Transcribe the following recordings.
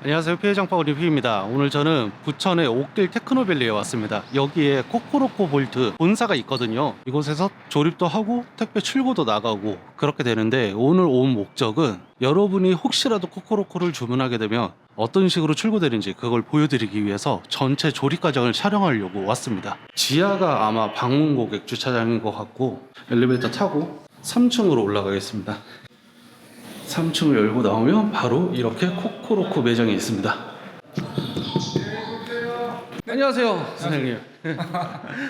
안녕하세요. 피해장파 리뷰입니다. 오늘 저는 부천의 옥길 테크노밸리에 왔습니다. 여기에 코코로코 볼트 본사가 있거든요. 이곳에서 조립도 하고 택배 출고도 나가고 그렇게 되는데, 오늘 온 목적은 여러분이 혹시라도 코코로코를 주문하게 되면 어떤 식으로 출고되는지 그걸 보여드리기 위해서 전체 조립 과정을 촬영하려고 왔습니다. 지하가 아마 방문 고객 주차장인 것 같고, 엘리베이터 타고 3층으로 올라가겠습니다. 3층을 열고 나오면 바로 이렇게 코코로코 매장이 있습니다. 안녕하세요, 선생님.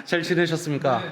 잘 지내셨습니까?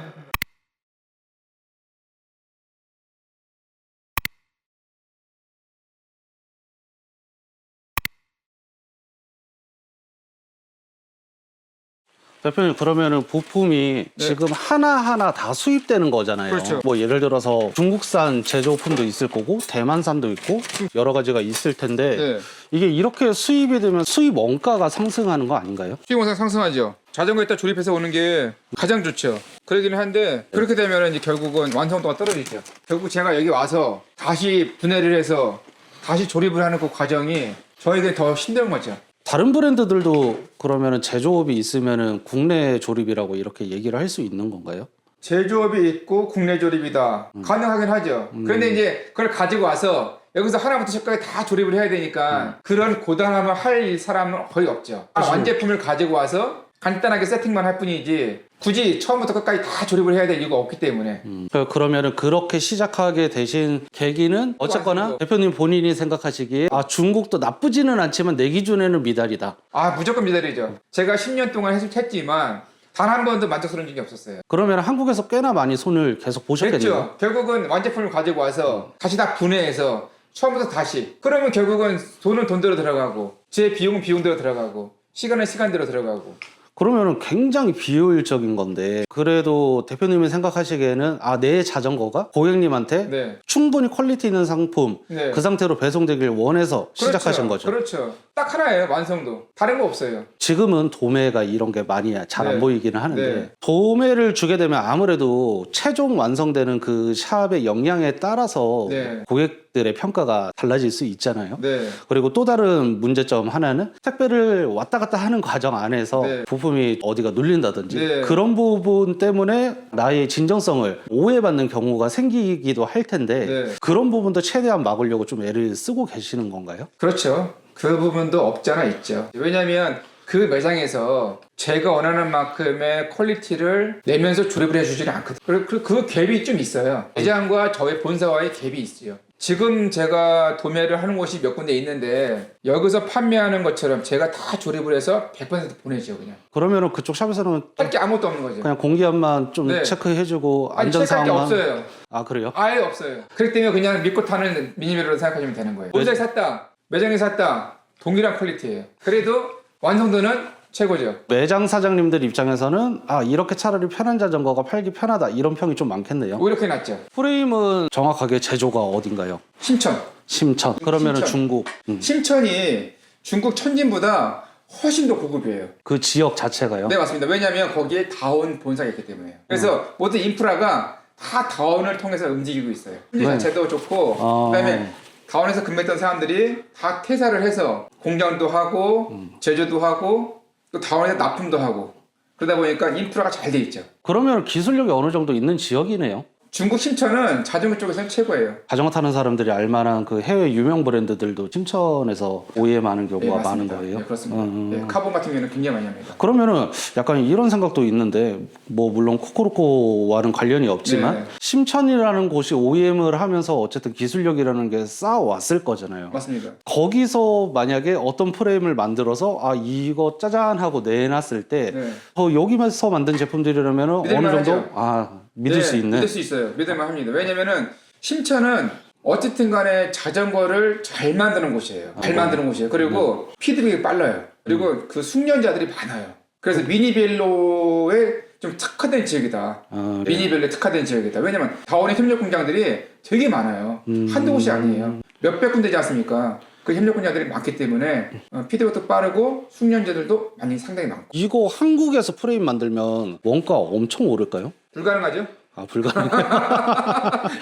대표님, 그러면은 부품이 지금 하나하나 다 수입되는 거잖아요. 그렇죠. 뭐 예를 들어서 중국산 제조품도 있을 거고 대만산도 있고 여러 가지가 있을 텐데, 네. 이게 이렇게 수입이 되면 수입 원가가 상승하는 거 아닌가요? 수익 원상 상승하죠. 자전거에다 조립해서 오는 게 가장 좋죠. 그러기는 한데 그렇게 되면 이제 결국은 완성도가 떨어지죠. 결국 제가 여기 와서 다시 분해를 해서 다시 조립을 하는 그 과정이 저에게 더 힘든 거죠. 다른 브랜드들도 그러면은 제조업이 있으면은 국내 조립이라고 이렇게 얘기를 할 수 있는 건가요? 제조업이 있고 국내 조립이다. 가능하긴 하죠. 그런데 이제 그걸 가지고 와서 여기서 하나부터 십까지 다 조립을 해야 되니까 그런 고단함을 할 사람은 거의 없죠. 완제품을 가지고 와서 간단하게 세팅만 할 뿐이지 굳이 처음부터 끝까지 다 조립을 해야 될 이유가 없기 때문에. 그러면은 그렇게 시작하게 되신 계기는 어쨌거나 맞습니다. 대표님 본인이 생각하시기에 중국도 나쁘지는 않지만 내 기준에는 미달이다. 무조건 미달이죠. 제가 10년 동안 했지만 단 한 번도 만족스러운 적이 없었어요. 그러면 한국에서 꽤나 많이 손을 계속 보셨겠네요. 그렇죠. 결국은 완제품을 가지고 와서 다시 다 분해해서 처음부터 다시. 그러면 결국은 돈은 돈대로 들어가고 제 비용은 비용대로 들어가고 시간은 시간대로 들어가고. 그러면은 굉장히 비효율적인 건데, 그래도 대표님이 생각하시기에는 내 자전거가 고객님한테 네. 충분히 퀄리티 있는 상품, 네. 그 상태로 배송되길 원해서 그렇죠. 시작하신 거죠. 그렇죠. 딱 하나예요. 완성도. 다른 거 없어요. 지금은 도매가 이런 게 많이 잘 안 네. 보이기는 하는데, 네. 도매를 주게 되면 아무래도 최종 완성되는 그 샵의 역량에 따라서 네. 고객들의 평가가 달라질 수 있잖아요. 네. 그리고 또 다른 문제점 하나는 택배를 왔다 갔다 하는 과정 안에서 네. 부품이 어디가 눌린다든지 네. 그런 부분 때문에 나의 진정성을 오해받는 경우가 생기기도 할 텐데, 네. 그런 부분도 최대한 막으려고 좀 애를 쓰고 계시는 건가요? 그렇죠. 그 부분도 없지 않아 있죠. 왜냐하면 그 매장에서 제가 원하는 만큼의 퀄리티를 내면서 조립을 해주지는 않거든요. 그 갭이 좀 있어요. 매장과 저희 본사와의 갭이 있어요. 지금 제가 도매를 하는 곳이 몇 군데 있는데 여기서 판매하는 것처럼 제가 다 조립을 해서 100% 보내죠. 그냥 그러면은 그쪽 샵에서는 할 게 아무것도 없는 거죠. 그냥 공기압만 좀 네. 체크해주고 아니 체크할 게 안전사항만. 없어요. 그래요? 아예 없어요. 그렇기 때문에 그냥 믿고 타는 미니벨로 생각하시면 되는 거예요. 본사에 샀다, 매장에 샀다, 동일한 퀄리티예요. 그래도 완성도는 최고죠. 매장 사장님들 입장에서는 이렇게 차라리 편한 자전거가 팔기 편하다, 이런 평이 좀 많겠네요. 오히려 그게 낫죠. 프레임은 정확하게 제조가 어딘가요? 심천. 심천. 그러면은 심천. 중국. 심천이 중국 천진보다 훨씬 더 고급이에요. 그 지역 자체가요? 네, 맞습니다. 왜냐하면 거기에 다운 본사가 있기 때문에요. 그래서 모든 인프라가 다 다운을 통해서 움직이고 있어요. 품질 네. 자체도 좋고, 그다음에 다운에서 근무했던 사람들이 다 퇴사를 해서 공장도 하고 제조도 하고 또 다운에서 납품도 하고, 그러다 보니까 인프라가 잘 돼 있죠. 그러면 기술력이 어느 정도 있는 지역이네요. 중국 심천은 자전거 쪽에서는 최고예요. 자전거 타는 사람들이 알만한 그 해외 유명 브랜드들도 심천에서 OEM하는 경우가 많은 맞습니다. 거예요. 네, 그렇습니다. 네, 카본 같은 경우는 굉장히 많이 합니다. 그러면은 약간 이런 생각도 있는데, 뭐 물론 코코로코와는 관련이 없지만 네. 심천이라는 곳이 OEM을 하면서 어쨌든 기술력이라는 게 쌓아왔을 거잖아요. 맞습니다. 거기서 만약에 어떤 프레임을 만들어서 이거 짜잔 하고 내놨을 때 네. 여기면서 만든 제품들이라면 어느 믿을만 정도 하죠. 믿을 수 있는. 믿을 수 있어요. 믿을만 합니다. 왜냐면은 심천은 어쨌든 간에 자전거를 잘 만드는 곳이에요. 잘 만드는 곳이에요. 그리고 피드백이 빨라요. 그리고 그 숙련자들이 많아요. 그래서 미니벨로에 좀 특화된 지역이다. 미니벨로에 특화된 지역이다. 왜냐면 다원의 협력 공장들이 되게 많아요. 한두 곳이 아니에요. 몇백 군데지 않습니까? 그 협력 공장들이 많기 때문에 피드백도 빠르고 숙련자들도 많이 상당히 많고. 이거 한국에서 프레임 만들면 원가 엄청 오를까요? 불가능하죠? 아, 불가능.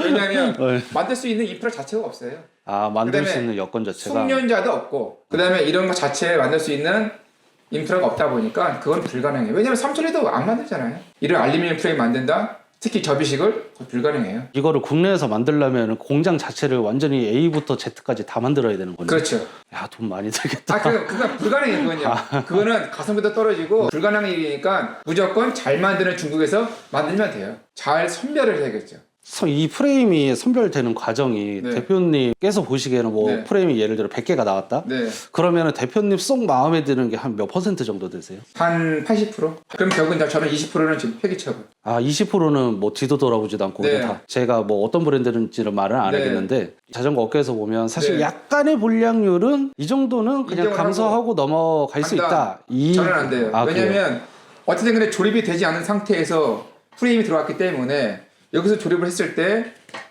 왜냐하면 네. 만들 수 있는 인프라 자체가 없어요. 아, 만들 수 그다음에 있는 여건 자체가. 숙련자도 없고 그다음에 이런 거 자체 만들 수 있는 인프라가 없다 보니까 그건 불가능해요. 왜냐면 삼천리도 안 만들잖아요. 이런 알루미늄 프레임 만든다? 특히 접이식을 그거 불가능해요. 이거를 국내에서 만들려면 공장 자체를 완전히 A부터 Z까지 다 만들어야 되는 거네. 그렇죠. 야, 돈 많이 들겠다. 그건 불가능해요. 그건요. 그거는 가성비도 떨어지고 불가능한 일이니까 무조건 잘 만드는 중국에서 만들면 돼요. 잘 선별을 해야겠죠. 이 프레임이 선별되는 과정이 네. 대표님께서 보시기에는 뭐 네. 프레임이 예를 들어 100개가 나왔다? 네. 그러면 대표님 쏙 마음에 드는 게 한 몇 퍼센트 정도 되세요? 한 80%? 그럼 결국은 저는 20%는 지금 폐기처분. 아, 20%는 뭐 뒤도 돌아보지도 않고 네. 그냥 다 제가 뭐 어떤 브랜드인지는 말은 안 네. 하겠는데 자전거 업계에서 보면 사실 네. 약간의 불량률은 이 정도는 그냥 인정을 감소하고 넘어갈 수 간다. 있다. 저는 안 돼요. 아, 그래요? 왜냐면 어쨌든 간에 조립이 되지 않은 상태에서 프레임이 들어왔기 때문에 여기서 조립을 했을 때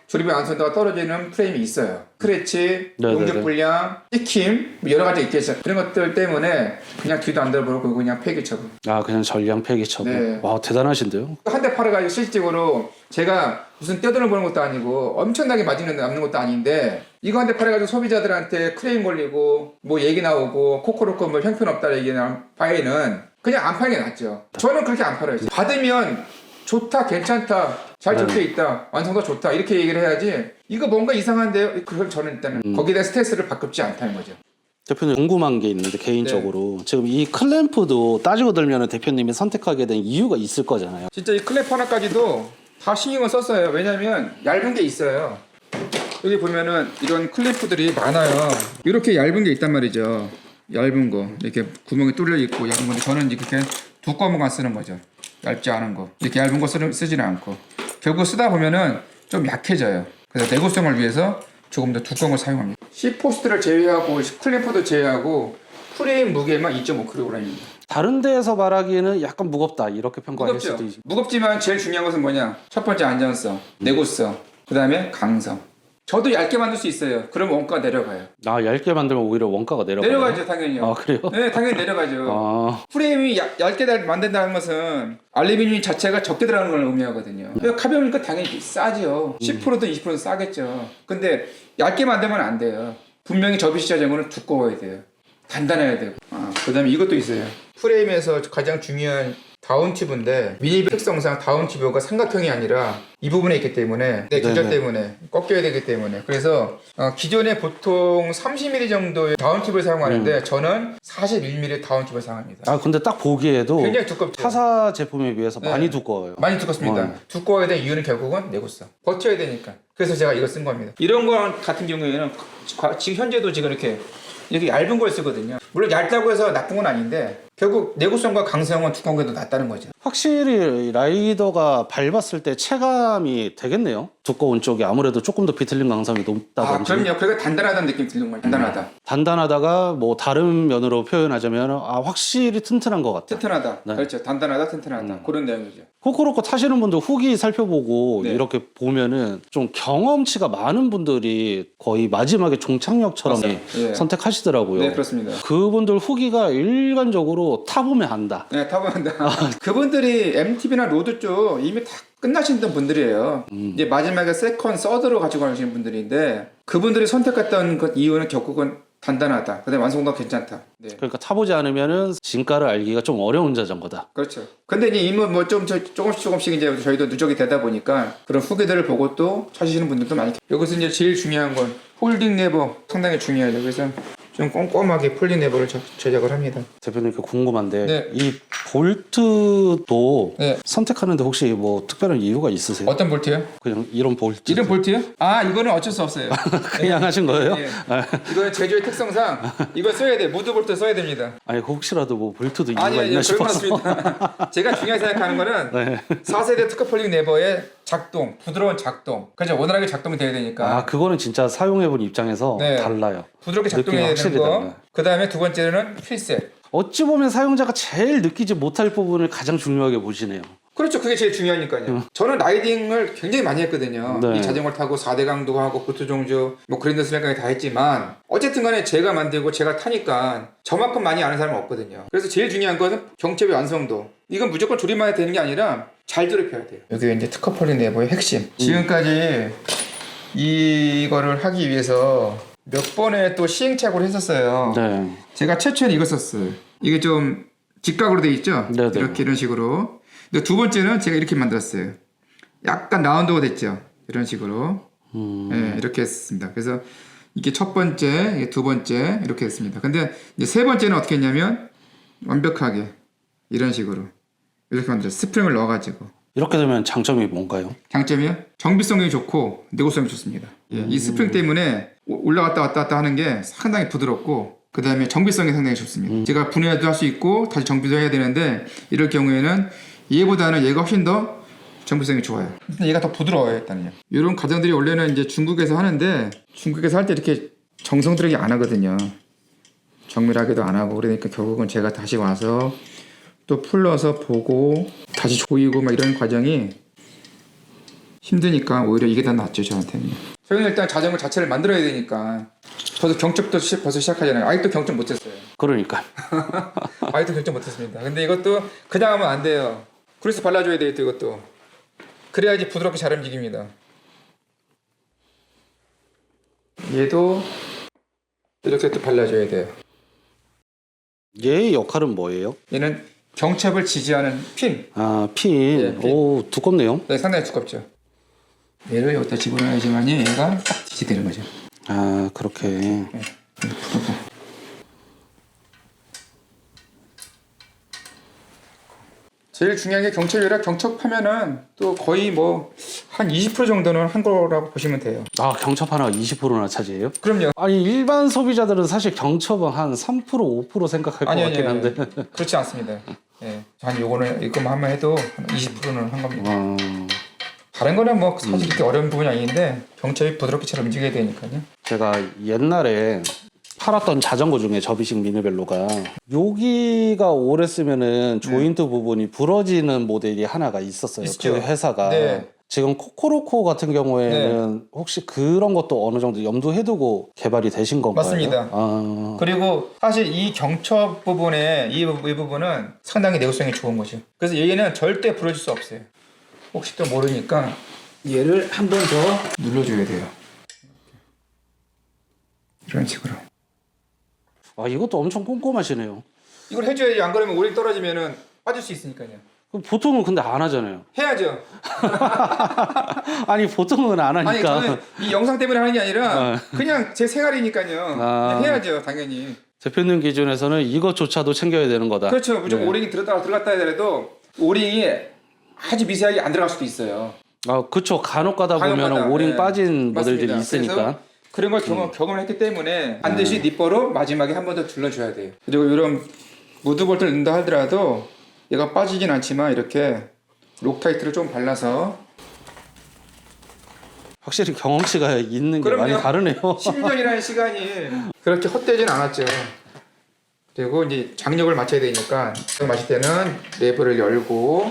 조립의 완성도가 떨어지는 프레임이 있어요. 스크래치, 네네네. 용접 불량, 찍힘 뭐 여러 가지 있겠죠. 그런 것들 때문에 그냥 뒤도 안 돌아보고 그냥 폐기 처분. 아, 그냥 전량 폐기 처분. 네. 와, 대단하신데요? 한 대 팔아가지고 실질적으로 제가 무슨 떼돈을 버는 것도 아니고 엄청나게 마진을 남는 것도 아닌데 이거 한 대 팔아가지고 소비자들한테 크레임 걸리고 뭐 얘기 나오고 코코로코 뭐 형편없다 얘기 나올 바에는 그냥 안 파는 게 낫죠. 저는 그렇게 안 팔아요. 받으면 좋다, 괜찮다, 잘 적혀 있다, 완성도 좋다 이렇게 얘기를 해야지 이거 뭔가 이상한데요? 그럼 저는 일단은 거기에 대한 스트레스를 받급지 않다는 거죠. 대표님 궁금한 게 있는데 개인적으로 네. 지금 이 클램프도 따지고 들면 대표님이 선택하게 된 이유가 있을 거잖아요. 진짜 이 클랩 하나까지도 다 신경을 썼어요. 왜냐면 얇은 게 있어요. 여기 보면은 이런 클램프들이 많아요. 이렇게 얇은 게 있단 말이죠. 얇은 거 이렇게 구멍이 뚫려 있고 얇은 건데 저는 이렇게 두꺼운 거 쓰는 거죠. 얇지 않은 거 이렇게 얇은 거 쓰지는 않고 결국 쓰다 보면은 좀 약해져요. 그래서 내구성을 위해서 조금 더 두꺼운 걸 사용합니다. C포스트를 제외하고 클램프도 제외하고 프레임 무게만 2.5kg입니다. 다른 데에서 말하기에는 약간 무겁다 이렇게 평가할 무겁죠. 수도 있... 무겁지만 제일 중요한 것은 뭐냐? 첫 번째 안전성, 내구성, 그 다음에 강성. 저도 얇게 만들 수 있어요. 그럼 원가가 내려가요. 아, 얇게 만들면 오히려 원가가 내려가요? 내려가죠, 당연히요. 아, 그래요? 네, 당연히 내려가죠. 아, 프레임이 얇게 만든다는 것은 알루미늄 자체가 적게 들어가는 걸 의미하거든요. 가벼우니까 당연히 싸죠. 10%든 20%든 싸겠죠. 근데 얇게 만들면 안 돼요. 분명히 접이식 자전거는 두꺼워야 돼요. 단단해야 돼요. 그 다음에 이것도 있어요. 프레임에서 가장 중요한 다운 튜브인데 미니 특성상 다운 튜브가 삼각형이 아니라 이 부분에 있기 때문에 기절 때문에 꺾여야 되기 때문에 그래서 기존에 보통 30mm 정도의 다운 튜브를 사용하는데 저는 41mm 다운 튜브를 사용합니다. 아, 근데 딱 보기에도 굉장히 두껍죠. 타사 제품에 비해서 네. 많이 두꺼워요. 많이 두껍습니다. 두꺼워야 될 이유는 결국은 내구성. 버텨야 되니까. 그래서 제가 이거 쓴 겁니다. 이런 거 같은 경우에는 지금 현재도 지금 이렇게 얇은 걸 쓰거든요. 물론 얇다고 해서 나쁜 건 아닌데 결국 내구성과 강성은 두꺼운 게 더 낫다는 거죠. 확실히 라이더가 밟았을 때 체감이 되겠네요. 두꺼운 쪽이 아무래도 조금 더 비틀림 강성이 높다든지. 그럼요. 그러니까 단단하다는 느낌이 드는 거예요. 단단하다. 단단하다가 뭐 다른 면으로 표현하자면 확실히 튼튼한 것 같다. 튼튼하다. 네. 그렇죠. 단단하다, 튼튼하다. 그런 내용이죠. 코코로코 타시는 분들 후기 살펴보고 네. 이렇게 보면은 좀 경험치가 많은 분들이 거의 마지막에 종착역처럼 맞아요. 예. 선택하시더라고요. 네, 그렇습니다. 그분들 후기가 일관적으로 타보면 안다. 네, 타보한다. 그분들이 MTB나 로드 쪽 이미 다 끝나시던 분들이에요. 이제 마지막에 세컨, 서드로 가지고 가시는 분들인데 그분들이 선택했던 그 이유는 결국은 단단하다. 그다음에 완성도가 괜찮다. 네. 그러니까 타보지 않으면은 진가를 알기가 좀 어려운 자전거다. 그렇죠. 근데 이제 이미 뭐 조금씩 이제 저희도 누적이 되다 보니까 그런 후기들을 보고 또 찾으시는 분들도 많이. 여기서 이제 제일 중요한 건 홀딩 레버 상당히 중요하죠. 그래서 좀 꼼꼼하게 폴딩 레버를 제작을 합니다. 대표님께 궁금한데 네. 이 볼트도 네. 선택하는데 혹시 뭐 특별한 이유가 있으세요? 어떤 볼트요? 그냥 이런 볼트 이런 볼트요? 이거는 어쩔 수 없어요. 그냥 하신 거예요? 예. 이거는 제조의 특성상 이거 써야 돼. 무드 볼트 써야 됩니다. 아니 혹시라도 뭐 볼트도 이유가 아니요, 있나 그런 건 싶어서. 없습니다. 제가 중요하게 생각하는 거는 네. 4세대 특허 폴딩 레버의 작동, 부드러운 작동. 그렇죠. 원활하게 작동이 돼야 되니까. 그거는 진짜 사용해본 입장에서 네. 달라요. 부드럽게 작동해야 느낌이 되는 거. 확실히 그 다음에 두 번째는 필셋. 어찌 보면 사용자가 제일 느끼지 못할 부분을 가장 중요하게 보시네요. 그렇죠. 그게 제일 중요하니까요. 저는 라이딩을 굉장히 많이 했거든요. 네. 이 자전거를 타고 4대 강도 하고 보트 종주, 뭐 그랜드 슬램까지 다 했지만 어쨌든 간에 제가 만들고 제가 타니까 저만큼 많이 아는 사람은 없거든요. 그래서 제일 중요한 것은 경첩의 완성도. 이건 무조건 조립만 해야 되는 게 아니라 잘 조립해야 돼요. 여기 이제 특허 폴링 내부의 핵심. 지금까지 이거를 하기 위해서 몇 번의 또 시행착오를 했었어요. 네. 제가 최초에는 이거 썼어요. 이게 좀 직각으로 돼 있죠? 네네. 이렇게 이런 식으로. 근데 두 번째는 제가 이렇게 만들었어요. 약간 라운드가 됐죠? 이런 식으로. 네, 이렇게 했습니다. 그래서 이게 첫 번째, 이게 두 번째 이렇게 했습니다. 근데 이제 세 번째는 어떻게 했냐면 완벽하게 이런 식으로 이렇게 만들었어요. 스프링을 넣어가지고. 이렇게 되면 장점이 뭔가요? 장점이요? 정비성이 좋고 내구성이 좋습니다. 이 스프링 때문에 올라갔다 왔다 갔다 하는 게 상당히 부드럽고 그 다음에 정비성이 상당히 좋습니다. 제가 분해도 할 수 있고 다시 정비도 해야 되는데 이럴 경우에는 얘보다는 얘가 훨씬 더 정비성이 좋아요. 근데 얘가 더 부드러워요 일단요. 이런 가정들이 원래는 이제 중국에서 하는데 중국에서 할 때 이렇게 정성 들이게 안 하거든요. 정밀하게도 안 하고 그러니까 결국은 제가 다시 와서 또 풀러서 보고 다시 조이고 막 이런 과정이 힘드니까 오히려 이게 더 낫죠 저한테는. 저희는 일단 자전거 자체를 만들어야 되니까 저도 경첩도 벌써 시작하잖아요. 아직도 경첩 못했어요. 그러니까. 아직도 경첩 못했습니다. 근데 이것도 그냥 하면 안 돼요. 그래서 발라줘야 돼요 또 이것도. 그래야지 부드럽게 잘 움직입니다. 얘도 이렇게 또 발라줘야 돼요. 얘의 역할은 뭐예요? 얘는 경첩을 지지하는 핀. 아, 핀. 네, 핀. 오, 두껍네요. 네, 상당히 두껍죠. 얘를 여기다 집어넣어야지만 얘가 딱 지지되는 거죠. 아, 그렇게. 네, 풀어봐. 제일 중요한 게 경첩이라 경첩하면은 또 거의 뭐 한 20% 정도는 한 거라고 보시면 돼요. 아, 경첩 하나가 20%나 차지해요? 그럼요. 아니, 일반 소비자들은 사실 경첩은 한 3%, 5% 생각할 것 같긴 한데. 그렇지 않습니다. 예. 한 요거는 이것만 한번 해도 한 20%는 한 겁니다. 와. 다른 거는 뭐 사실 그렇게 어려운 부분이 아닌데 경첩이 부드럽게 잘 움직여야 되니까요. 제가 옛날에 팔았던 자전거 중에 접이식 미니벨로가 여기가 오래 쓰면은 조인트 부분이 부러지는 모델이 하나가 있었어요. 있죠. 그 회사가. 네. 지금 코코로코 같은 경우에는 혹시 그런 것도 어느 정도 염두해두고 개발이 되신 건가요? 맞습니다. 아. 그리고 사실 이 경첩 부분에 이 부분은 상당히 내구성이 좋은 거죠. 그래서 얘는 절대 부러질 수 없어요. 혹시 또 모르니까 얘를 한 번 더 눌러줘야 돼요. 이런 식으로. 아, 이것도 엄청 꼼꼼하시네요. 이걸 해줘야지. 안 그러면 오링 떨어지면은 빠질 수 있으니까요. 그럼 보통은 근데 안 하잖아요. 해야죠. 아니, 보통은 안 하니까. 아니 저는 이 영상 때문에 하는 게 아니라 그냥 제 생활이니까요. 아. 그냥 해야죠 당연히. 대표님 기준에서는 이것조차도 챙겨야 되는 거다. 그렇죠. 무조건 네. 오링이 들어갔다 하더라도 오링이 아주 미세하게 안 들어갈 수도 있어요. 아, 그쵸. 간혹 가다 보면 간혹가다, 오링 네. 빠진 모델들이 맞습니다. 있으니까. 그래서 그런 걸 경험을 했기 때문에 반드시 니퍼로 마지막에 한 번 더 둘러줘야 돼요. 그리고 이런 무드볼트를 넣는다 하더라도 얘가 빠지진 않지만 이렇게 록타이트를 좀 발라서. 확실히 경험치가 있는 게 그럼요. 많이 다르네요. 10년이라는 시간이 그렇게 헛되진 않았죠. 그리고 이제 장력을 맞춰야 되니까 마실 때는 레버를 열고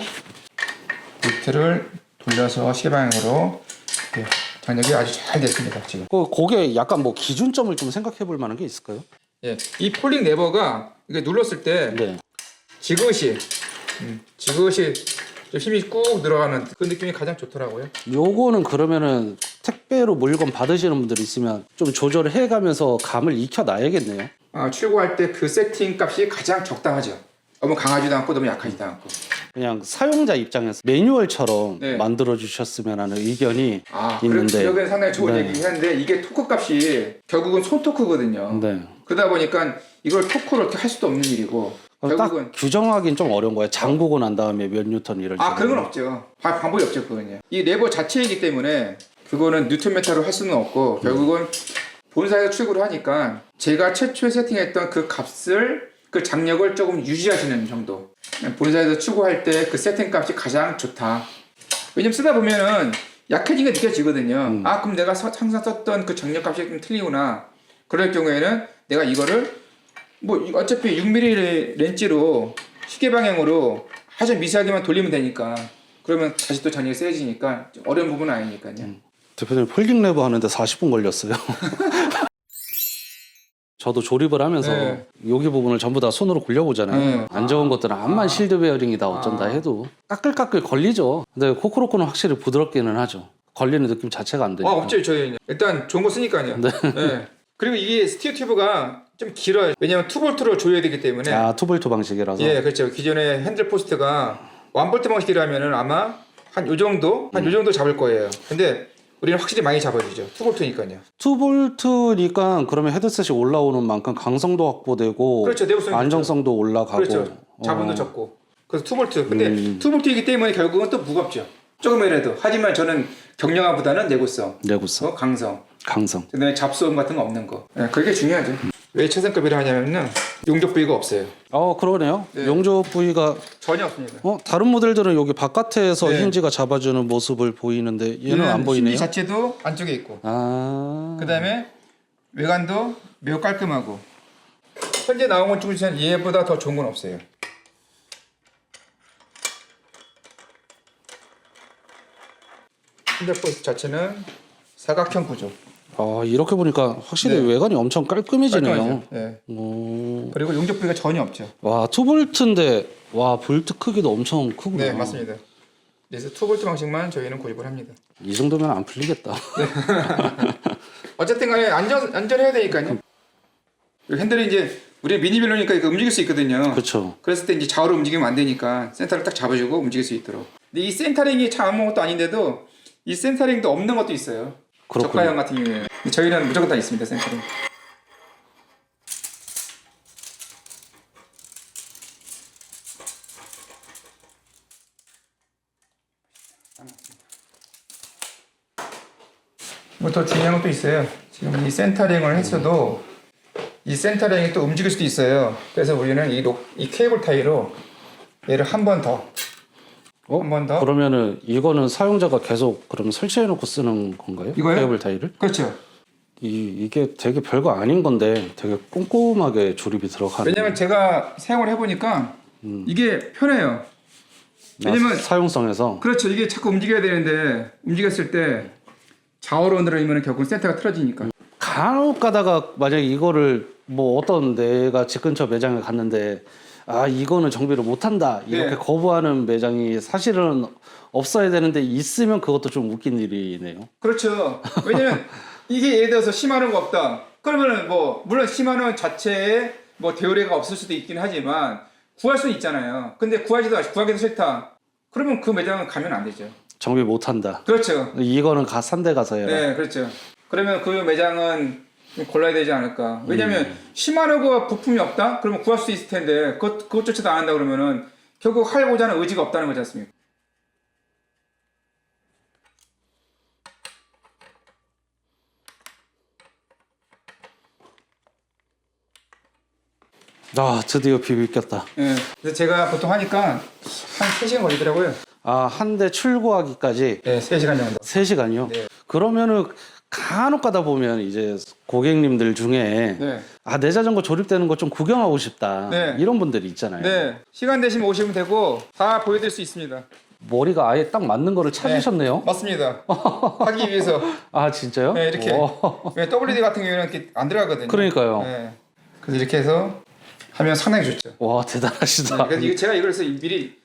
볼트를 돌려서 시방향으로 이렇게 장력이 아주 잘 됐습니다 지금. 거기에 약간 뭐 기준점을 좀 생각해 볼 만한 게 있을까요? 예, 이 폴링 레버가 이게 눌렀을 때 네. 지그시 좀 힘이 꾹 늘어가는 그 느낌이 가장 좋더라고요. 요거는 그러면은 택배로 물건 받으시는 분들 있으면 좀 조절을 해가면서 감을 익혀놔야겠네요. 출고할 때 그 세팅 값이 가장 적당하죠. 너무 강하지도 않고 너무 약하지도 않고. 그냥 사용자 입장에서 매뉴얼처럼 네. 만들어 주셨으면 하는 의견이 있는데. 여기는 상당히 좋은 네. 얘기긴 한데 이게 토크 값이 결국은 손 토크거든요. 네. 그러다 보니까 이걸 토크로 이렇게 할 수도 없는 일이고 결국은 딱 규정하긴 좀 어려운 거예요. 잠그고 난 다음에 몇 뉴턴 이런 식으로. 그런 건 없죠. 방법이 없죠 그거는요. 이 레버 자체이기 때문에 그거는 뉴턴 메타로 할 수는 없고 결국은 본사에서 출고를 하니까 제가 최초에 세팅했던 그 값을 그 장력을 조금 유지하시는 정도. 본사에서 출고할 때 그 세팅 값이 가장 좋다. 왜냐면 쓰다 보면은 약해진 게 느껴지거든요. 그럼 내가 항상 썼던 그 장력 값이 좀 틀리구나. 그럴 경우에는 내가 이거를 뭐 어차피 6mm 렌치로 시계 방향으로 아주 미세하게만 돌리면 되니까 그러면 다시 또 장력이 세지니까 좀 어려운 부분은 아니니까요. 대표님 폴딩 레버 하는데 40분 걸렸어요. 저도 조립을 하면서 네. 여기 부분을 전부 다 손으로 굴려보잖아요. 네. 안 좋은 것들은 암만 실드 베어링이다 어쩐다 해도 까끌까끌 걸리죠. 근데 코코로코는 확실히 부드럽기는 하죠. 걸리는 느낌 자체가 안 되니까. 없죠 저희. 일단 좋은 거 쓰니까요. 네. 네. 그리고 이게 스티어 튜브가 좀 길어요. 왜냐면 2볼트로 조여야 되기 때문에. 아, 투볼트 방식이라서. 예, 그렇죠. 기존의 핸들 포스트가 1볼트 방식이라면은 아마 한 요 정도 잡을 거예요. 근데 우리는 확실히 많이 잡아주죠. 2볼트니까요. 투볼트니까 그러면 헤드셋이 올라오는 만큼 강성도 확보되고 그렇죠. 내구성이 안정성도 올라가고. 그렇죠. 자본도 적고. 그래서 2볼트. 근데 2볼트이기 때문에 결국은 또 무겁죠. 조금이라도. 하지만 저는 경량화보다는 내구성, 내구성, 강성, 강성. 잡소음 같은 거 없는 거. 네, 그게 중요하죠. 왜 최상급이라 하냐면은 용접 부위가 없어요. 그러네요. 네. 용접 부위가 전혀 없습니다. 다른 모델들은 여기 바깥에서 네. 힌지가 잡아주는 모습을 보이는데 얘는 안 보이네요. 힌지 자체도 안쪽에 있고. 아. 그다음에 외관도 매우 깔끔하고. 현재 나온 것 중에서는 얘보다 더 좋은 건 없어요. 핸들포스 자체는 사각형 구조. 이렇게 보니까 확실히 네. 외관이 엄청 깔끔해지네요. 깔끔하죠. 네. 그리고 용접 부위가 전혀 없죠. 와, 2볼트인데 와, 볼트 크기도 엄청 크구나. 네, 맞습니다. 그래서 2볼트 방식만 저희는 구입을 합니다. 이 정도면 안 풀리겠다. 어쨌든 간에 안전해야 되니까요. 그리고 핸들이 이제 우리 미니빌로니까 이거 움직일 수 있거든요. 그렇죠. 그랬을 때 이제 좌우로 움직이면 안 되니까 센터를 딱 잡아주고 움직일 수 있도록. 근데 이 센터링이 참 아무것도 아닌데도 이 센터링도 없는 것도 있어요. 그렇군요. 저가형 같은 경우에는. 근데 저희는 무조건 다 있습니다, 센터링. 뭐 더 중요한 것도 있어요. 지금 이 센터링을 했어도 이 센터링이 또 움직일 수도 있어요. 그래서 우리는 이 케이블 타이로 얘를 한 번 더. 한 번 더. 그러면은 이거는 사용자가 계속 그러면 설치해놓고 쓰는 건가요? 이거요? 케이블 타이를? 그렇죠. 이게 되게 별거 아닌 건데 되게 꼼꼼하게 조립이 들어가는. 왜냐면 제가 사용을 해보니까 이게 편해요. 왜냐면 사용성에서. 그렇죠. 이게 자꾸 움직여야 되는데 움직였을 때 좌우로 흔들리면 결국 센터가 틀어지니까. 간혹 가다가 만약에 이거를 뭐 어떤 내가 집 근처 매장에 갔는데 이거는 정비를 못한다 이렇게 네. 거부하는 매장이 사실은 없어야 되는데 있으면 그것도 좀 웃긴 일이네요. 그렇죠. 왜냐면 이게 예를 들어서 시마노가 없다. 그러면은 뭐 물론 시마노 자체에 뭐 대여례가 없을 수도 있긴 하지만 구할 수는 있잖아요. 근데 구하기도 싫다. 그러면 그 매장은 가면 안 되죠. 정비 못한다. 그렇죠. 이거는 산 데 가서 해라. 네, 그렇죠. 그러면 그 매장은 좀 골라야 되지 않을까. 왜냐면 시마노가 부품이 없다? 그러면 구할 수 있을 텐데 그것조차도 안 한다 그러면은 결국 하고자 하는 의지가 없다는 거지 않습니까? 드디어 비비 꼈다. 네. 그래서 제가 보통 하니까 한 3시간 걸리더라고요. 한 대 출고하기까지 네, 3시간 정도. 3시간이요? 네. 그러면은 간혹 가다 보면 이제 고객님들 중에 네. 내 자전거 조립되는 거 좀 구경하고 싶다. 네. 이런 분들이 있잖아요. 네. 시간 되시면 오시면 되고 다 보여드릴 수 있습니다. 머리가 아예 딱 맞는 거를 찾으셨네요. 맞습니다. 하기 위해서. 진짜요? 네, 이렇게. 왜 WD 같은 경우에는 이렇게 안 들어가거든요. 그러니까요. 네. 그래서 이렇게 해서 하면 상당히 좋죠. 와, 대단하시다. 네, 그래서 제가 이걸 미리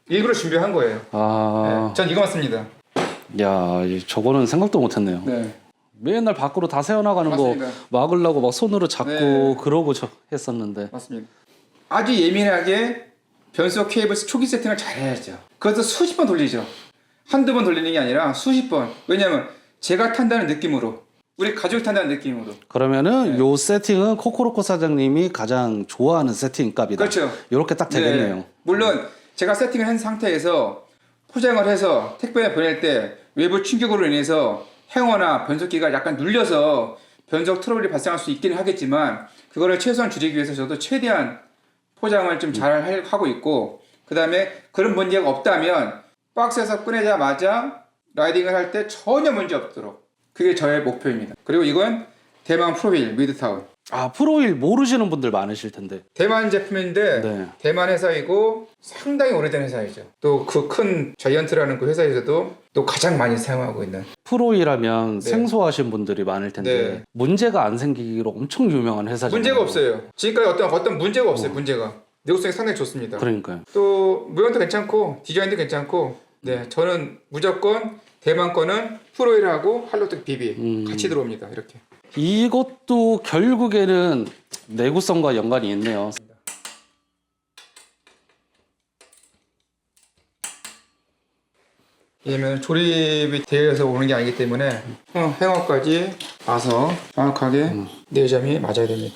일부러 준비한 거예요. 네, 전 이거만 씁니다. 야, 저거는 생각도 못했네요. 네. 맨날 밖으로 다 세워나가는 맞습니다. 거 막으려고 막 손으로 잡고 네. 그러고 했었는데. 맞습니다. 아주 예민하게 변속 케이블 초기 세팅을 잘 해야죠. 그것도 수십 번 돌리죠. 한두 번 돌리는 게 아니라 수십 번. 왜냐면 제가 탄다는 느낌으로, 우리 가족이 탄다는 느낌으로. 그러면은 요 세팅은 코코로코 사장님이 가장 좋아하는 세팅 값이다. 그렇죠. 이렇게 딱 되겠네요. 네. 물론 제가 세팅을 한 상태에서 포장을 해서 택배에 보낼 때 외부 충격으로 인해서 행어나 변속기가 약간 눌려서 변속 트러블이 발생할 수 있기는 하겠지만 그거를 최소한 줄이기 위해서 저도 최대한 포장을 좀 잘 하고 있고, 그 다음에 그런 문제가 없다면 박스에서 꺼내자마자 라이딩을 할 때 전혀 문제 없도록, 그게 저의 목표입니다. 그리고 이건 대만 프로빌 미드타운. 아, 프로일 모르시는 분들 많으실 텐데. 대만 제품인데 네. 대만 회사이고 상당히 오래된 회사이죠. 또 그 큰 자이언트라는 그 회사에서도 또 가장 많이 사용하고 있는. 프로일하면 네. 생소하신 분들이 많을 텐데 네. 문제가 안 생기기로 엄청 유명한 회사잖아요. 문제가 없어요. 지금까지 어떤 문제가 없어요. 문제가. 내구성이 상당히 좋습니다. 그러니까요. 또 모양도 괜찮고 디자인도 괜찮고 네 저는 무조건 대만 거는 프로일하고 할로텍 BB 같이 들어옵니다. 이렇게. 이것도 결국에는 내구성과 연관이 있네요. 왜냐면 조립이 되어서 오는 게 아니기 때문에 행어까지 봐서 정확하게 4점이 맞아야 됩니다.